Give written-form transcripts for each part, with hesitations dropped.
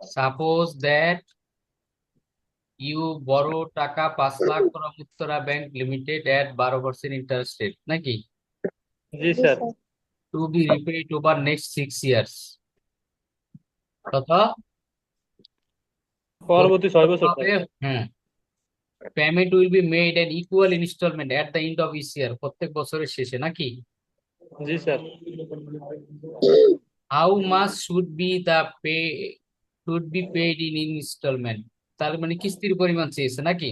Suppose that you বড় টাকা 5 lakh from Uttara bank limited at 12% interest rate নাকি, জি জি sir. Sir. To be repaid over next 6 years। কত পরবর্তী 6 বছর স্যার। হবে? হ্যাঁ, payment will be made in equal installment at the end of each year, প্রত্যেক বছরের শেষে নাকি। জি sir. How much should be paid in installment, তার মানে কিস্তির পরিমাণ চেয়েছে নাকি।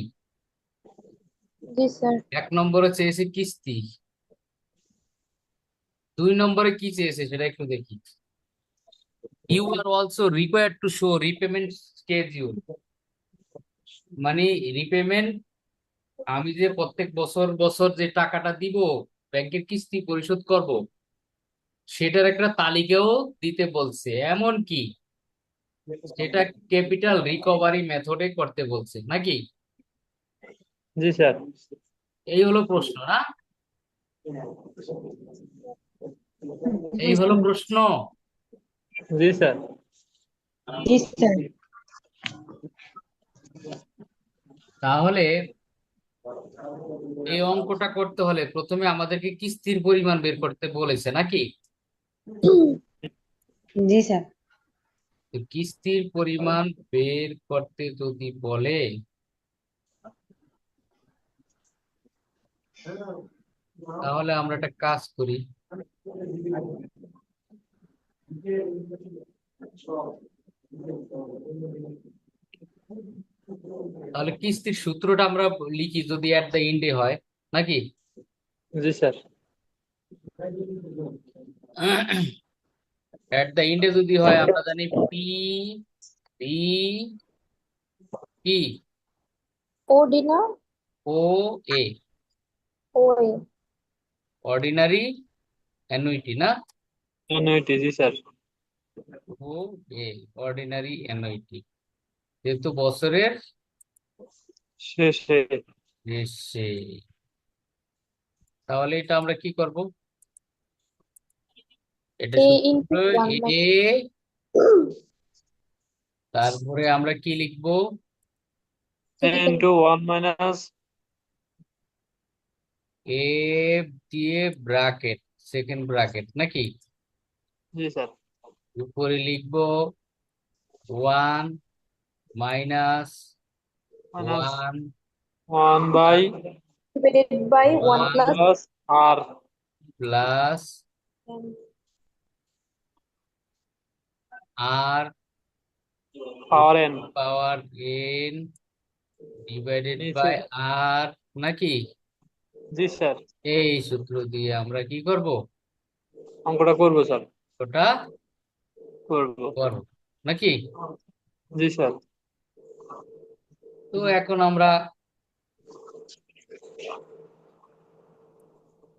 জি স্যার। 1 নম্বরে চেয়েছে কিস্তি, 2 নম্বরে কি চেয়েছে সেটা একটু দেখি। You are also required to show repayment schedule, মানে রিপেমেন্ট, আমি যে প্রত্যেক বছর বছর যে টাকাটা দিব ব্যাংকের কিস্তি পরিশোধ করব, সেটার একটা তালিকাও দিতে বলছে, এমন কি সেটা ক্যাপিটাল রিকভারি মেথডে করতে বলছে নাকি। জি স্যার। এই হলো প্রশ্ন না, জি এই হলো স্যার। প্রশ্ন। জি স্যার। জি স্যার। তাহলে এই অঙ্কটা করতে হলে প্রথমে আমাদেরকে কিস্তির পরিমাণ বের করতে বলেছে নাকি। জি স্যার। তো কিস্তির পরিমাণ বের করতে যদি বলে, তাহলে আমরা একটা কাজ করি। তাহলে কিস্তির সূত্রটা আমরা লিখি যদি এট দ্য এন্ডে হয় নাকি। জি স্যার। এট দ্য এন্ডে যদি হয় আমরা জানি পি ডি কি ওডি না? ও এ, ওএ। অর্ডিনারি অ্যানুইটি না, অনুইটি, জি স্যার। ও এ অর্ডিনারি অ্যানুইটি, যেহেতু বছরের শেষে। শেষে। তাহলে এটা আমরা কি করব, এটা এ সূত্র ইন্টু ওয়ান এ, তারপরে আমরা কি লিখবো, ইন্টু 1 মাইনাস। এ দিয়ে ব্রাকেট, সেকেন্ড ব্রাকেট নাকি, জি স্যার। উপরে লিখবো 1 - minus 1 1/, divided by one 1 plus plus r plus r power n. Power n divided নিচে। বাই আর নাকি। জি স্যার। এই সূত্র দিয়ে আমরা কি করব, অঙ্কটা করবো স্যার। ওটা করবো। করব নাকি। জি স্যার। তো এখন আমরা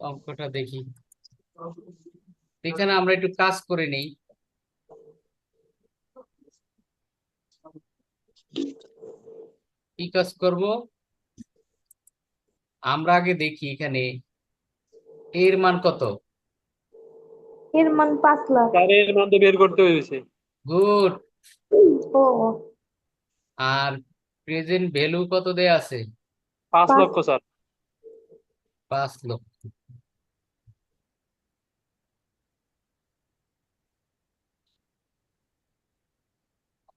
অঙ্কটা দেখি, এখানে আমরা একটু কাজ করে নেই। কি কাজ করব, আমরা আগে দেখি এখানে এর মান কত। এর মান 5 লাখ। স্যার এর মান তো বের করতে হয়েছে। গুড। ও আর প্রেজেন্ট ভ্যালু কত দেয়া আছে, 5 পাঁচ। লক্ষ স্যার। 5 লক্ষ।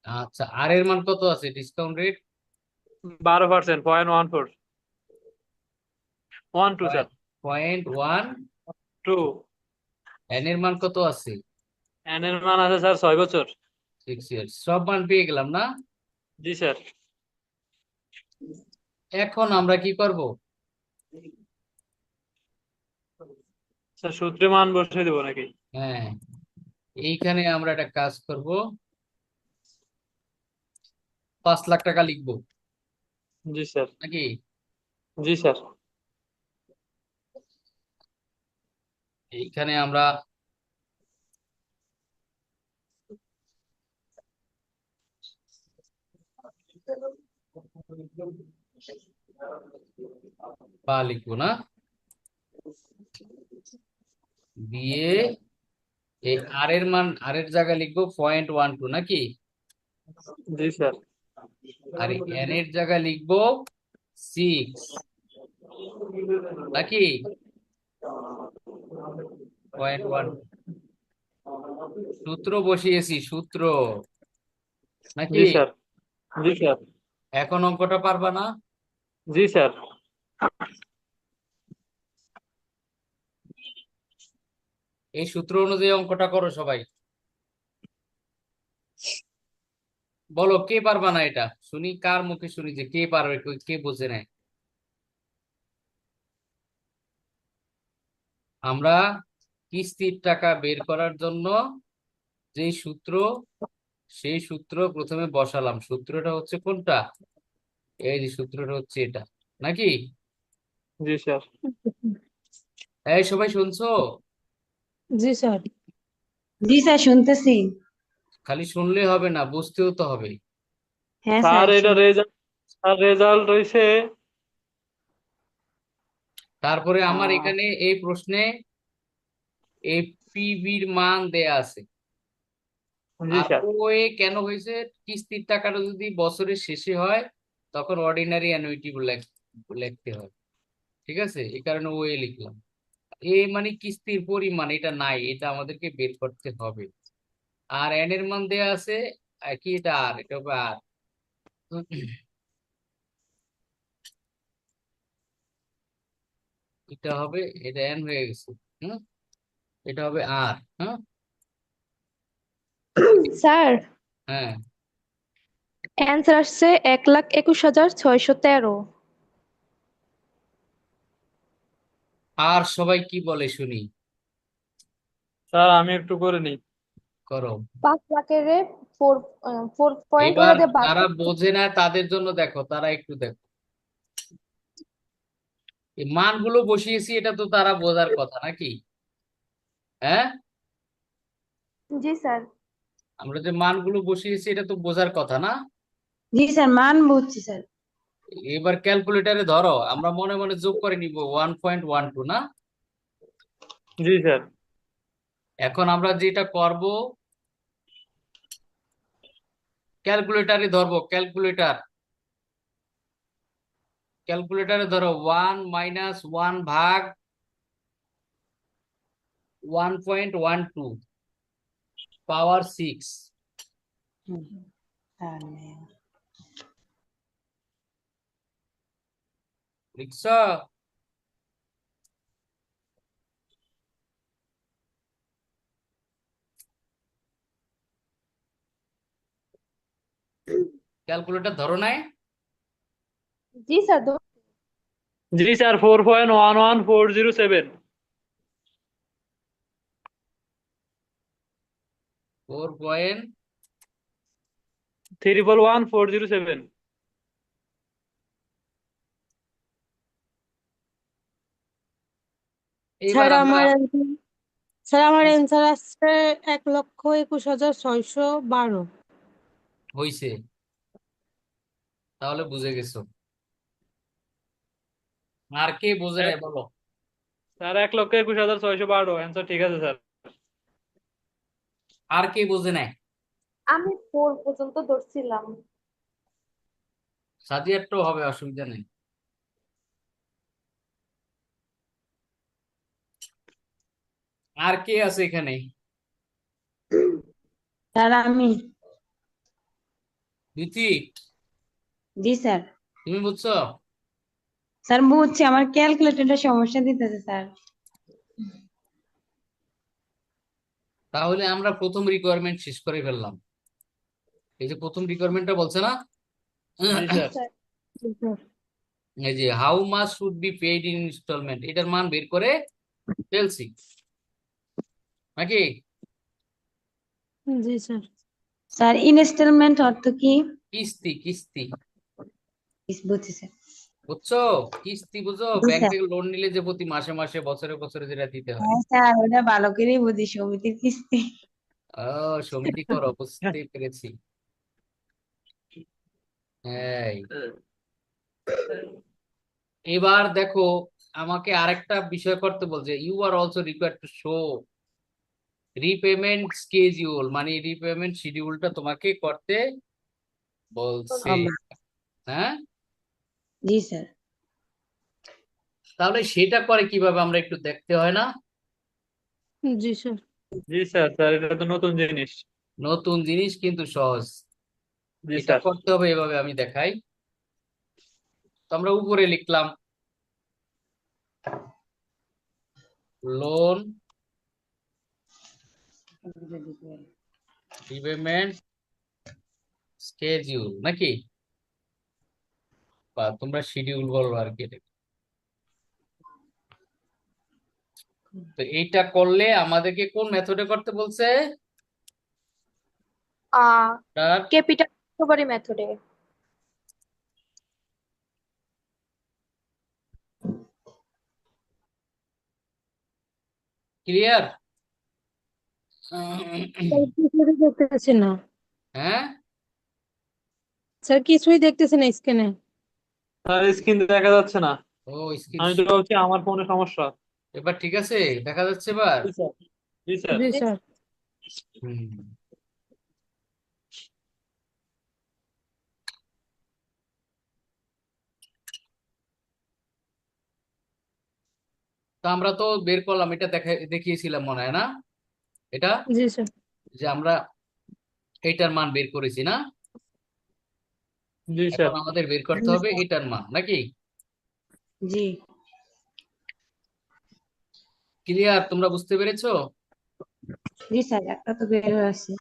আচ্ছা, আর এর মান কত আছে, ডিসকাউন্ট রেট 12%, 0.14, 1 2 স্যার। 0.1, 2। এন এর মান কত আছে এন এর মান আছে স্যার 6 বছর। 6 years, সব মান পেয়ে গেলাম না। জি স্যার। এখন আমরা কি করব, স্যার সূত্রে মান বসিয়ে দেবো নাকি? হ্যাঁ, এইখানে আমরা একটা কাজ করব, 5 লাখ টাকা লিখবো জি স্যার। নাকি। জি স্যার। এইখানে আমরা পা লিখবো না, দিয়ে এই আর এর জায়গায় লিখবো 0.12 নাকি? জি স্যার। আর এন এর জায়গায় লিখবো 6 নাকি? 0.1 সূত্র বসিয়েছি, সূত্র নাকি? জি স্যার। জি স্যার। এখন অঙ্কটা পারবা না? জি স্যার। এই সূত্র অনুযায়ী অঙ্কটা করো সবাই। বলো কে পারবা না, এটা শুনি, কার মুখে শুনি যে কে পারবে, কে বোঝে নেয়। আমরা কিস্তির টাকা বের করার জন্য যেই সূত্র, সেই সূত্র প্রথমে বসালাম। সূত্রটা হচ্ছে কোনটা? এই যে সূত্রটা হচ্ছে এটা নাকি? জি স্যার। এই সবাই শুনছো? জি স্যার। জি স্যার, শুনতেছি। খালি শুনলে হবে না, বুঝতেও তো হবে। হ্যাঁ স্যার স্যার, এটা রেজাল্ট, স্যার রেজাল্ট হইছে। তারপরে আমার এখানে এই প্রশ্নে এফপিবির মান দেয়া আছে। জি আর স্যার। ওয়ে কেন হয়েছে? কিস্তির টাকাটা যদি বছরের শেষে হয় তখন অর্ডিনারি অ্যানুইটি লিখতে হয়, ঠিক আছে? এই কারণে ওয়ে লিখলাম। এ মানে কিস্তির পরিমাণ, এটা নাই, এটা আমাদেরকে বের করতে হবে। আর এন এর মান দেয়া আছে, কি এটা আর, এটা হবে আর। এটা হবে, এটা এন হয়ে গেছে। হুম, এটা হবে আর। হ্যাঁ, স্যার হ্যাঁ। অ্যান্সার আসছে 1,21,613। আর সবাই কি বলে শুনি, স্যার আমি একটু করে নিই। করো। 5 লাখের 4 পয়েন্ট এবার ওরা দিয়ে বাদ যারা দিচ্ছে। বোঝে না তাদের জন্য দেখো, তারা একটু দেখো, এই মানগুলো বসিয়েছি, এটা তো তারা বোঝার কথা নাকি? হ্যাঁ, জি স্যার। আমরা যে মানগুলো বসিয়েছি এটা তো বোঝার কথা না? জি স্যার, মান বুঝছি স্যার। এবার ক্যালকুলেটারে ধরো, আমরা মনে মনে যোগ করে নিব 1.12 না? জি স্যার। এখন আমরা যেটা করব, ক্যালকুলেটারে ধরবো, ক্যালকুলেটারে ধরো 1 - 1 ভাগ 1.12 পাওয়ার 6। লিখছ? ক্যালকুলেটর ধরো নাই? জি স্যার। জি স্যার, 4.11407। 4. 3.11407। এইবার স্যার আমরা, আমার অ্যান্সার আসছে 1,21,612। হইছে, তাহলে বুঝে গেছো। আর কে বোঝে নাই বলো? স্যার 1,21,612 অ্যান্সার ঠিক আছে স্যার। আর কে বোঝে নাই? আমি 4 পর্যন্ত ধরছিলাম। সাদিয়ারটাও হবে, অসুবিধা নেই। আর কে আছে এখানে? স্যার আমি। দিতি, জি স্যার। তুমি বুঝছো? স্যার বুঝছি, আমার ক্যালকুলেটরটা সমস্যা দিতেছে স্যার। তাহলে আমরা প্রথম রিকোয়ারমেন্ট শেষ করে ফেললাম। এই যে প্রথম রিকোয়ারমেন্টটা বলছে না, জি স্যার। স্যার জি স্যার। এই যে how much should be paid in installment, এটার মান বের করে ফেলছি নাকি? জি স্যার। স্যার ইনস্টলমেন্ট অর্থ কি? কিস্তি, কিস্তি। বুঝছি স্যার। বুঝছো? কিস্তি বুঝো, জি ব্যাংক স্যার। থেকে লোন নিলে যে প্রতি মাসে মাসে বছরে বছরে যেটা দিতে হয়। হ্যাঁ স্যার, ওটা ভালো করেই বুঝি, সমিতির কিস্তি। ও, সমিতি করো, বুঝতে পেরেছি। এই, এবার দেখো, আমাকে আরেকটা বিষয় করতে বলছে, you are also required to show repayment schedule মানে রিপেমেন্ট শিডিউলটা তোমাকে করতে বলছে। হবে। হ্যাঁ, জি স্যার। তাহলে সেটা করে কিভাবে আমরা একটু দেখতে হয় না? জি স্যার। জি স্যার, স্যার এটা তো নতুন জিনিস। নতুন জিনিস কিন্তু সহজ। জি এটা স্যার। করতে হবে এভাবে, আমি দেখাই। তো আমরা উপরে লিখলাম লোন রিপেমেন্ট স্কেজিউল নাকি, বা তোমরা শিডিউল বলো আর কি এটাকে। তো এইটা করলে আমাদেরকে কোন মেথডে করতে বলছে? তার ক্যাপিটাল রিকভারি মেথডে। ক্লিয়ার? স্যার কিছুই দেখতেছি না। হ্যাঁ, স্যার কিছুই দেখতেছি না স্ক্রিনে। স্যার স্ক্রিন দেখা যাচ্ছে না। ও স্ক্রিন। আমি তো ভাবছি আমার ফোনে সমস্যা। এবার ঠিক আছে, দেখা যাচ্ছে এবার? জি স্যার। জি স্যার। জি স্যার। হুম। তো আমরা তো বের করলাম, এটা দেখিয়েছিলাম মনে হয় না এটা, জি স্যার। যে আমরা এইটার মান বের করেছি না? জি এখন স্যার। আমাদের বের করতে হবে এটার মান নাকি? জি। ক্লিয়ার? তোমরা বুঝতে পেরেছো? জি স্যার, একটা তো বের হয়ে আছে।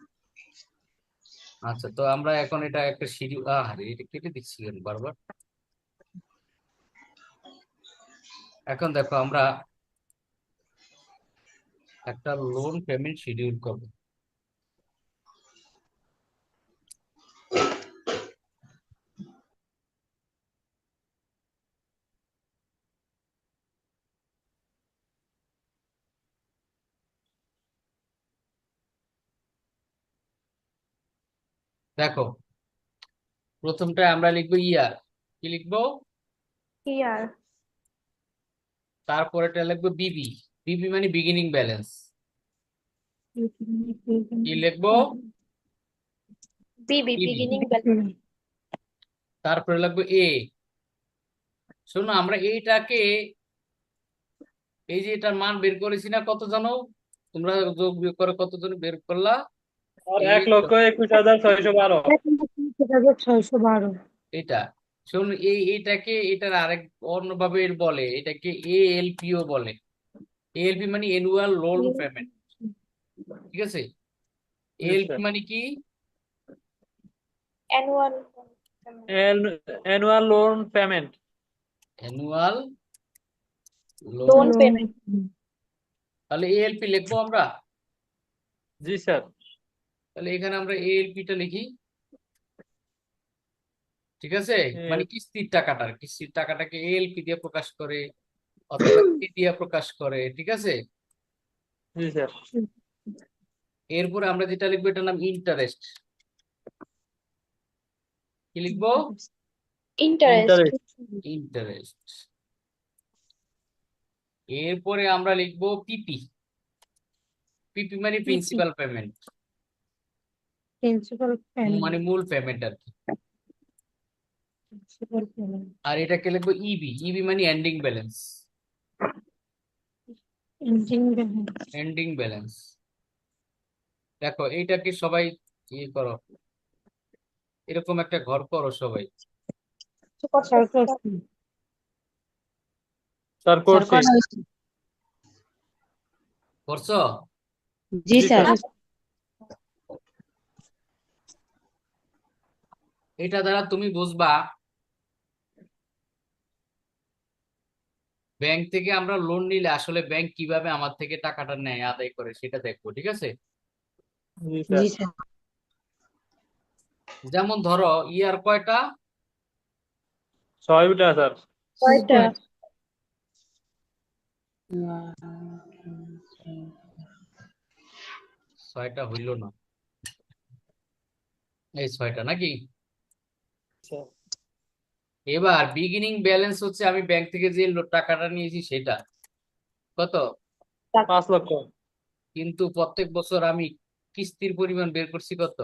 আচ্ছা, তো আমরা এখন এটা একটা শিডিউল, আরে এটা কেটে দিচ্ছি কেন বারবার। এখন দেখো আমরা একটা লোন পেমেন্ট শিডিউল করব। দেখো, প্রথমটা আমরা লিখবো ইয়ার। কি লিখবো? ইয়ার। তারপরেটা লিখবো বিবি। বিবি মানে বিগিনিং ব্যালেন্স। কি লিখবো? বিবি বিবি। Beginning balance. তারপরে লাগবে এ। শোনো, আমরা এইটাকে, এই যে এটার মান বের করেছি না, কত জানো? তোমরা যোগ বিয়োগ করে কত জন বের করলা? আর এই 1,21,612। 612। এটা, শোন, এইটাকে এটার আরেক অন্যভাবে বলে, এটাকে এএলপিও বলে। এএলপি মানে অ্যানুয়াল লোন পেমেন্ট। ঠিক আছে? জি এএলপি স্যার। মানে কি? Annual. Annual loan payment. Annual loan. Loan payment. তাহলে এএলপি লিখবো আমরা। জি স্যার। তাহলে এখানে আমরা এএলপি টা লিখি। ঠিক আছে? মানে কিস্তির টাকাটাকে এএলপি দিয়ে প্রকাশ করে, অথবা এ দিয়ে প্রকাশ করে। ঠিক আছে? জি স্যার। এরপরে আমরা যেটা লিখবো এটার নাম ইন্টারেস্ট। কি লিখবো? ইন্টারেস্ট। ইন্টারেস্ট। ইন্টারেস্ট। এরপরে আমরা লিখবো পিপি। পিপি মানে প্রিন্সিপাল পেমেন্ট, প্রিন্সিপাল পেমেন্ট। মানে মূল পেমেন্ট আর কি। Principal payment. আর এটাকে লিখবো ইবি। ইবি মানে ending balance. Ending payment. Ending balance. দেখো এইটাকে সবাই ইয়ে করো, এরকম একটা ঘর করো সবাই। স্যার করছি। স্যার স্যার করছি। করা হয়েছে। করছো? জি জি স্যার। স্যার। এটা দ্বারা তুমি বুঝবা ব্যাংক থেকে আমরা লোন নিলে আসলে ব্যাংক কিভাবে আমার থেকে টাকাটা নেয়, আদায় করে, সেটা দেখবো। ঠিক আছে? জি স্যার। জি স্যার। যেমন ধরো ইয়ার কয়টা? 6টা স্যার। কয়টা? ছয়টা হইল না, এই ছয়টা নাকি? স্যার। এবার বিগিনিং ব্যালেন্স হচ্ছে আমি ব্যাংক থেকে যে টাকাটা নিয়েছি সেটা কত? 5 লক্ষ। কিন্তু প্রত্যেক বছর আমি কিস্তির পরিমাণ বের করছি কত?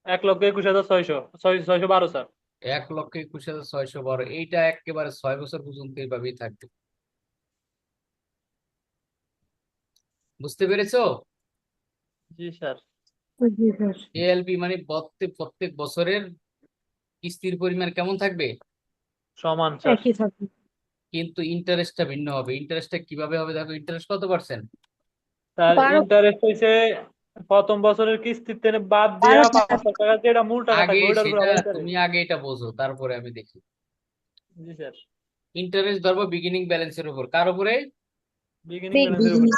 1,21,600 স্যার। 1,21,612। এইটা একেবারে 6 বছর পর্যন্ত এইভাবেই থাকবে। বুঝতে পেরেছো? জি স্যার। জি স্যার। এএলপি মানে প্রত্যেক বছরের কিস্তির পরিমাণ কেমন থাকবে? সমান স্যার। একই থাকে। কিন্তু ইন্টারেস্টটা ভিন্ন হবে। ইন্টারেস্টটা কিভাবে হবে দেখো, ইন্টারেস্ট কত পার্সেন্ট? স্যার 12 ইন্টারেস্ট হইছে প্রথম বছরের কিস্তিতে বাদ দিয়া 5 লাখ টাকা যেটা মূল টাকা আগে থাকবে ওইটার উপর সেটা আবার ইন্টারেস্ট। তুমি আগে এটা বোঝো, তারপরে আমি দেখি। জি স্যার। ইন্টারেস্ট ধরবো বিগিনিং ব্যালেন্সের উপর, কার উপরে? বিগিনিং big ব্যালেন্সের উপর।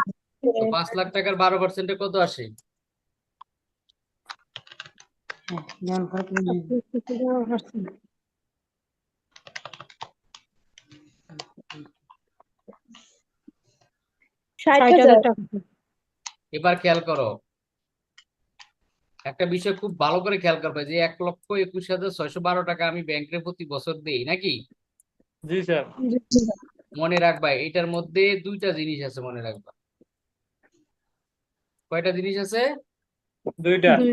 তো 5 লাখ টাকার 12%-এ কত আসে? ষাট 60,000 হাজার টাকা। এবার খেয়াল করো, একটা বিষয় খুব ভালো করে খেয়াল করবে, যে 1,21,612 টাকা আমি ব্যাংকের প্রতি বছর দেই নাকি? জি স্যার। জি স্যার। মনে রাখবা এটার মধ্যে দুইটা জিনিস আছে, মনে রাখবা। কয়টা জিনিস আছে? দুইটা। দুই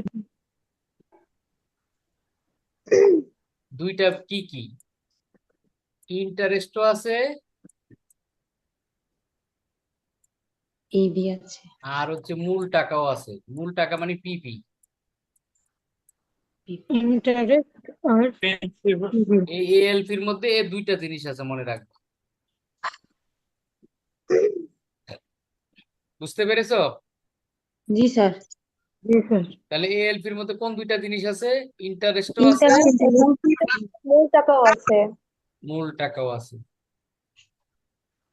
দুইটা কি কি? ইন্টারেস্টও আছে এবি আছে। আর হচ্ছে মূল টাকাও আছে। মূল টাকা মানে পিপি। ইন্টারেস্ট আর প্রিন্সিপাল। এই এএলপির মধ্যে এই দুইটা জিনিস আছে, মনে রাখবা। বুঝতে পেরেছো? জি স্যার। জি স্যার। তাহলে এএলপির মধ্যে কোন দুইটা জিনিস আছে? ইন্টারেস্টও আছে, ইন্টারেস্ট এবং মূল টাকাও আছে। মূল টাকাও আছে।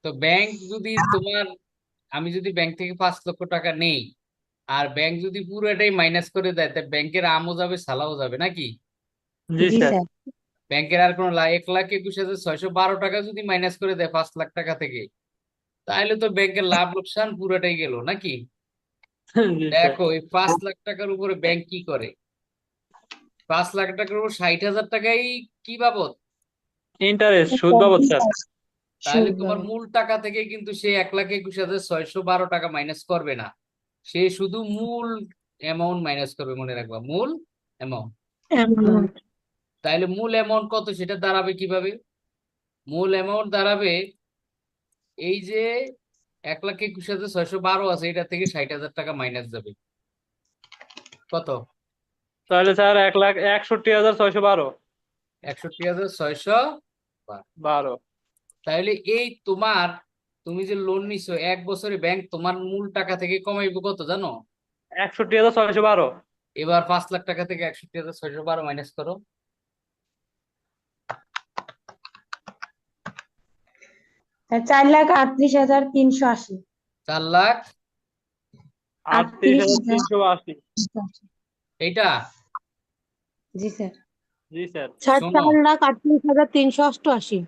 তো ব্যাংক যদি তোমার, আমি যদি ব্যাংক থেকে 5 লক্ষ টাকা নেই, আর ব্যাংক যদি পুরোটাই মাইনাস করে দেয়, তা ব্যাংকের আমও যাবে সালাও যাবে নাকি? জি জি স্যার। স্যার। ব্যাংকের আর কোনো 1,21,612 টাকা যদি মাইনাস করে দেয় 5 লাখ টাকা থেকে, তাহলে তো ব্যাংকের লাভ লোকসান পুরোটাই গেল নাকি? জি স্যার। দেখো এই 5 লাখ টাকার উপরে ব্যাংক কি করে? 5 লাখ টাকার উপর 60,000 টাকাই কি বাবদ? ইন্টারেস্ট সুদ বাবদ স্যার। তাহলে তোমার মূল টাকা থেকে কিন্তু সে 1,21,612 টাকা মাইনাস করবে না। সে শুধু মূল অ্যামাউন্ট মাইনাস করবে, মনে রাখবা, মূল অ্যামাউন্ট। অ্যামাউন্ট। তাহলে মূল অ্যামাউন্ট কত সেটা দাঁড়াবে কিভাবে? মূল অ্যামাউন্ট দাঁড়াবে এই যে 1,21,612 আছে, এটা থেকে 60,000 টাকা মাইনাস যাবে। কত? তাহলে স্যার 1,61,612। 61,612। তাহলে এই তোমার, তুমি যে লোন নিছো 1 বছরে ব্যাংক তোমার মূল টাকা থেকে কমাইবে কত জানো? 61,612। এবার 5 লাখ টাকা থেকে 61,612 মাইনাস করো। 4,38,380। 4 লাখ 38,380। এইটা। জি স্যার। জি স্যার। শোনো, 4,38,388।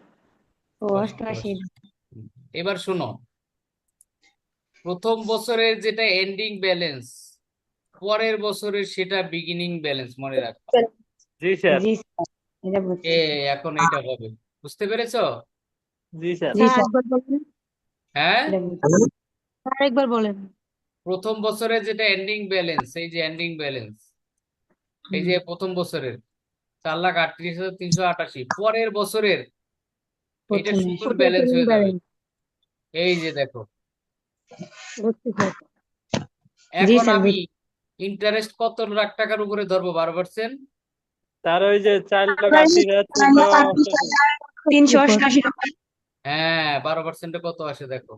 ও 88। এবার শোনো, প্রথম বছরের যেটা এন্ডিং ব্যালেন্স, পরের বছরের সেটা বিগিনিং ব্যালেন্স, মনে রাখবা। জি স্যার। জি স্যার। এটা বুঝছি। এখন এটা হবে। বুঝতে পেরেছো? জি স্যার। জি স্যার স্যার। একবার বলেন। হ্যাঁ, এটা বুঝছি। স্যার একবার বলেন। প্রথম বছরের যেটা এন্ডিং ব্যালেন্স, এই যে এন্ডিং ব্যালেন্স, এই যে প্রথম বছরের 4,38,388, পরের বছরের এটা প্রথমে। শুরুর ব্যালেন্স হয়ে যাবে। ব্যালেন্স। এই যে দেখো, বুঝছি স্যার। জি এখন স্যার আমি বুঝছি। ইন্টারেস্ট কত লাখ টাকার উপরে ধরবো? 12%। তার ওই যে 4,38,388। 388 টাকা। হ্যাঁ, 12%-এ কত আসে দেখো।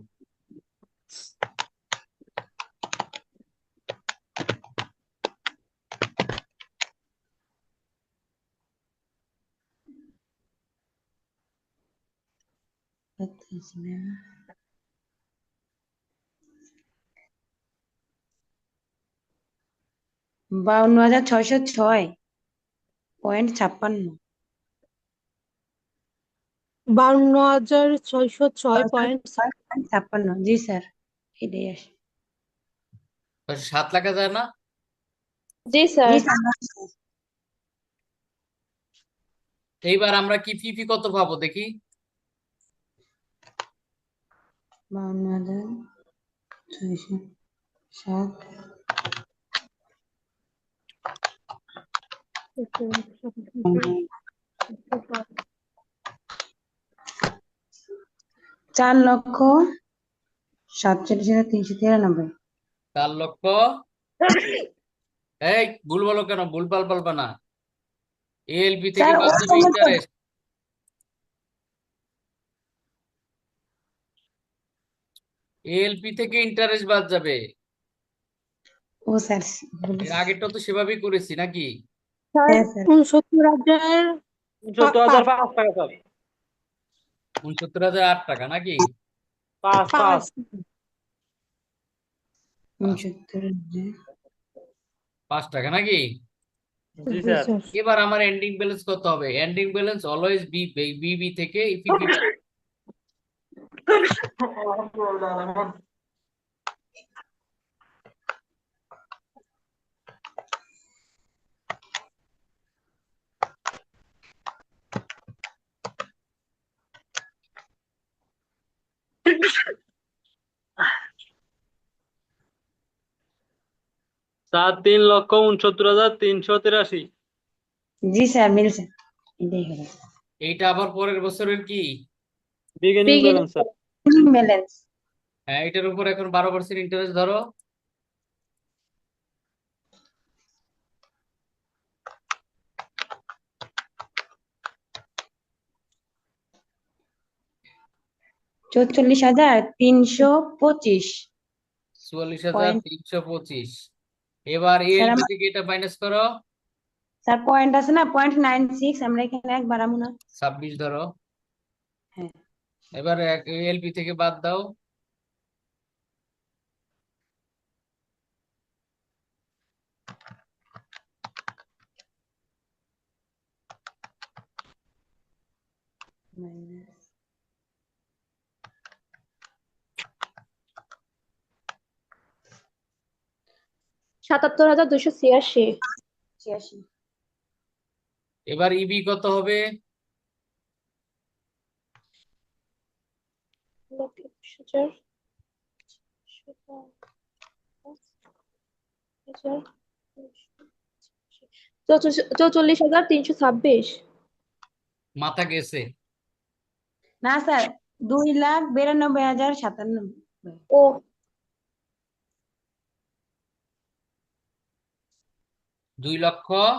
$52,606.56। 52,606.56। জি স্যার। এটাই আসে। 7 লাখ যায় না? জি স্যার। জি স্যার। এইবার আমরা কি ফি কত পাবো দেখি। 52,600। সাত 4,47,393। 4,00,000 এই ভুল বলো কেন? ভুল ভাল বলবা না। এএলপি থেকে স্যার বাদ যাবে ওখানে তো ইন্টারেস্ট। এএলপি থেকে ইন্টারেস্ট বাদ যাবে। ও স্যার এর আগেরটা তো সেভাবেই করেছি নাকি? স্যার হ্যাঁ স্যার 69,000 70,005 টাকা স্যার। 69,008 টাকা নাকি? 5 69,000। 5 টাকা নাকি? জি জি স্যার। স্যার এবার আমার এন্ডিং ব্যালেন্স কত হবে? এন্ডিং ব্যালেন্স অলওয়েজ বিবি থেকে ইপিপি। 3,69,383। জি স্যার মিলছে, এটাই হবে এইটা আবার পরের বছরের কি? Beginning beginning balance sir. Balance. হ্যাঁ, এটার উপর এখন 12% ইন্টারেস্ট ধরো। $44,325। 44,325। এবার স্যার এএলপি আমার থেকে এটা মাইনাস করো। স্যার পয়েন্ট আছে না, 0.96, আমরা এখানে এক বাড়াবো না। 26 ধরো। হ্যাঁ এবার এএলপি থেকে বাদ দাও। মাইনাস 77,286। 86। এবার ইবি কত হবে? 44,326। মাথা গেছে। না স্যার 2,92,097। ও 2,00,000।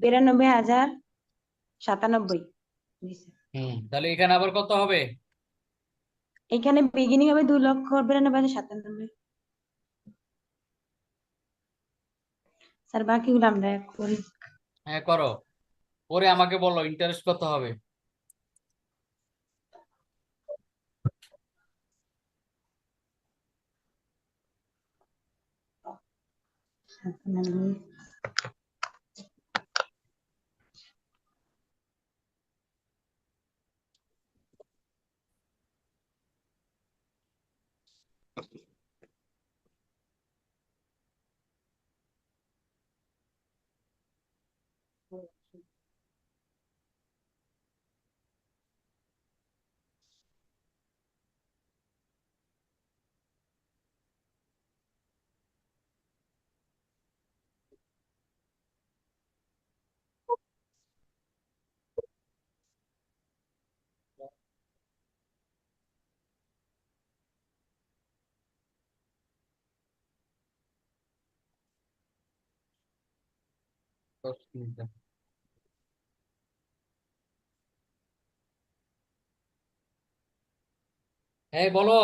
92,097। জি স্যার। তাহলে এখানে আবার কত হবে? এখানে বিগিনিং হবে 2,92,097। স্যার বাকিগুলো আমরা এক করি। হ্যাঁ করো, পরে আমাকে বলো ইন্টারেস্ট কত হবে। সাতানব্বই। হ্যাঁ বলো,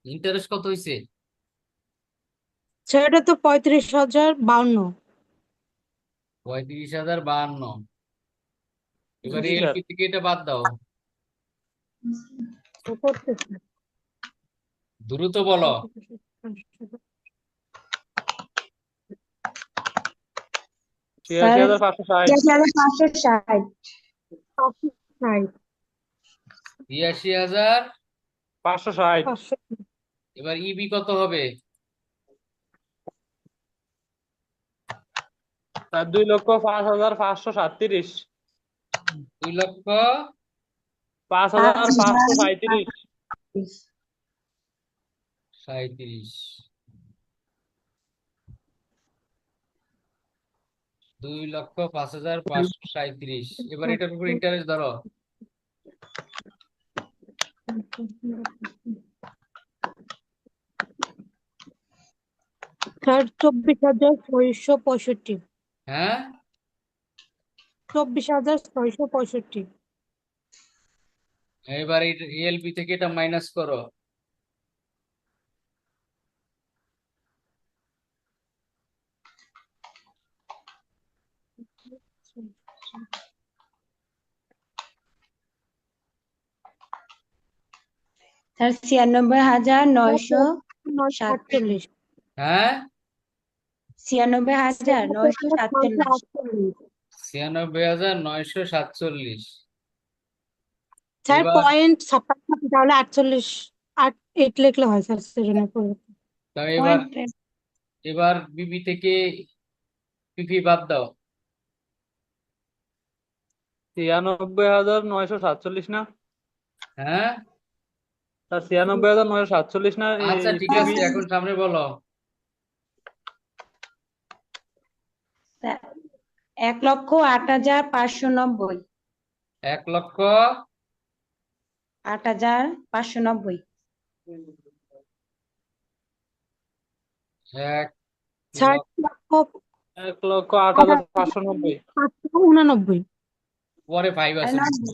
ইন্টারেস্ট কত হয়েছে? স্যার এটা তো 35,052। 35,052। এবার জি স্যার। এএলপি থেকে এটা বাদ দাও। করতেছে দ্রুত বলো। স্যার 86,560। 86,560। 83,000। 560। 500। এবার ইবি কত হবে? স্যার 2,05,537। 2,00,000 5,537। 37। 2,05,537। এবার এটার উপর ইন্টারেস্ট ধরো। স্যার 24,665। হ্যাঁ, 24,665। এবার এএলপি থেকে এটা মাইনাস করো। স্যার 96,947। হ্যাঁ, 96,947। 96,947। স্যার এবার 0.56 তাহলে 48 8 লিখলে হয় স্যার সেজন্য তাও এবার পয়েন্ট এবার বিবি থেকে পিপি বাদ দাও। 96,947 না হ্যাঁ, স্যার? 96,947 না আচ্ছা এই ঠিক পিবি? আছে, এখন সামনে বলো। 1,08,590। 1,00,000 8,590। এক স্যার লক্ষ 1,08,590। 589। পরে 5 আছে। 90।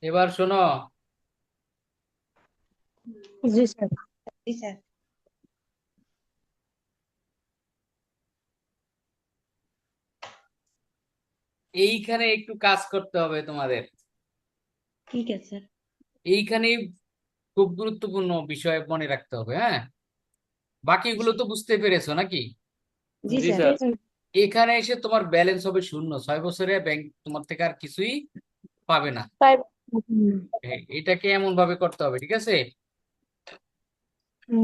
এবার শোনো, জি স্যার। জি স্যার। এইখানে একটু কাজ করতে হবে তোমাদের। ঠিক আছে স্যার। এইখানে খুব গুরুত্বপূর্ণ বিষয় মনে রাখতে হবে। হ্যাঁ, বাকিগুলো তো বুঝতে পেরেছো নাকি? জি জি স্যার। স্যার। এখানে এসে তোমার ব্যালেন্স হবে শূন্য, 6 বছরে ব্যাংক তোমার থেকে আর কিছুই পাবে না। Five. এটাকে এমন ভাবে করতে হবে, ঠিক আছে?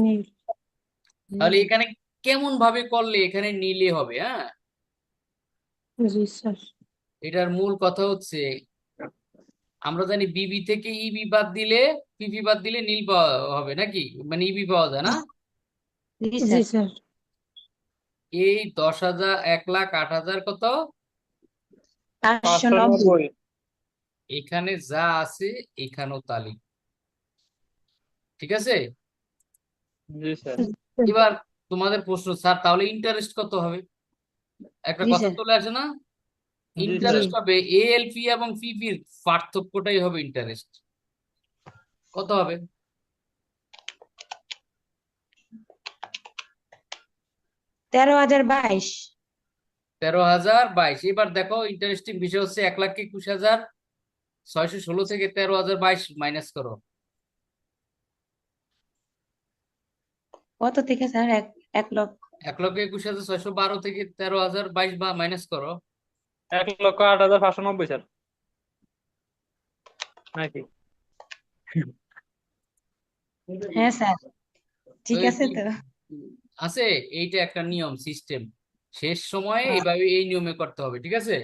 নীল। তাহলে এখানে কেমন ভাবে করলে এখানে নীলে হবে? হ্যাঁ, জি স্যার। এটার মূল কথা হচ্ছে, আমরা জানি বিবি থেকে ইবি বাদ দিলে, পিপি বাদ দিলে নীল পাওয়া হবে নাকি, মানে ইবি পাওয়া যায় না? জি জি স্যার। স্যার। এই 10,000, 1,00,000, 8,000 কত? 590। 590। এখানে যা আছে এখানেও তালি, ঠিক আছে? জি স্যার। এবার তোমাদের প্রশ্ন, স্যার তাহলে ইন্টারেস্ট কত হবে? একটা জি কথা স্যার। চলে আসে না? জি স্যার। ইন্টারেস্ট হবে এএলপি এবং পিপির পার্থক্যটাই হবে ইন্টারেস্ট। কত হবে? 13,022। 13,022। এবার দেখো, ইন্টারেস্টিং বিষয় হচ্ছে 1,21,616 থেকে 13,022 মাইনাস করো। কত থেকে স্যার? 1 লক্ষ। 1,21,612 থেকে 13,022 বা মাইনাস করো। 1,08,590 স্যার, নাকি? হ্যাঁ স্যার, তো ঠিক আছে তো। আছে, এইটা একটা নিয়ম সিস্টেম, শেষ সময়ে হ্যাঁ। এইভাবে এই নিয়মে করতে হবে, ঠিক আছে?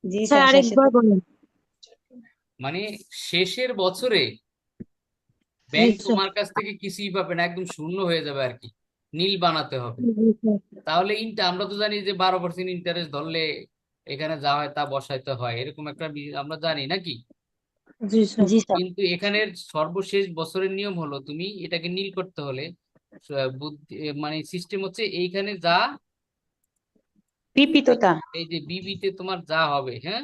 জি স্যার স্যার, শেষে আরেকবার বলেন। মানে শেষের বছরে জি ব্যাংক স্যার। তোমার কাছ থেকে কিছুই পাবে না, একদম শূন্য হয়ে যাবে আর কি, নীল বানাতে হবে। জি স্যার। তাহলে আমরা তো জানি যে 12% ইন্টারেস্ট ধরলে এখানে যা হয় তা বসাইতে হয়, এরকম একটা আমরা জানি নাকি? জি স্যার। জি স্যার। কিন্তু এখানের সর্বশেষ বছরের নিয়ম হলো, তুমি এটাকে নীল করতে হলে বুদ্ধি মানে সিস্টেম হচ্ছে, এইখানে যা পিপিততা। এই যে বিবিতে তোমার যা হবে, হ্যাঁ,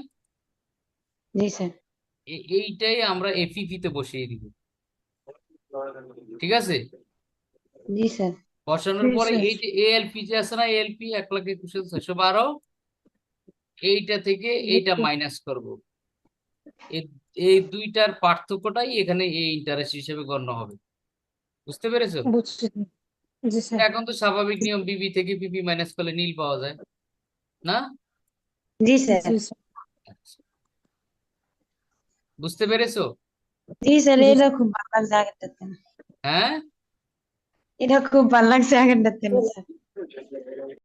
জি স্যার। এইটাই আমরা এফিপি তে বসিয়ে দিব, ঠিক আছে? জি স্যার। বসানোর জি পরে স্যার। এই যে এএলপি যে আছে না, এএলপি 1,21,612, এইটা থেকে এইটা মাইনাস করব। এই এই দুইটার পার্থক্যটাই এখানে এই ইন্টারেস্ট হিসেবে গণ্য হবে। বুঝতে পেরেছো? বুঝছি। জি স্যার। এখন তো স্বাভাবিক নিয়ম, বিবি থেকে পিপি মাইনাস করলে নীল পাওয়া যায় না? জি স্যার। জি স্যার। বুঝতে পেরেছো? জি স্যার, জি এটা খুব ভালো লাগছে আগেরটাতে। হ্যাঁ, এটা খুব ভালো লাগছে আগেরটাতে না স্যার।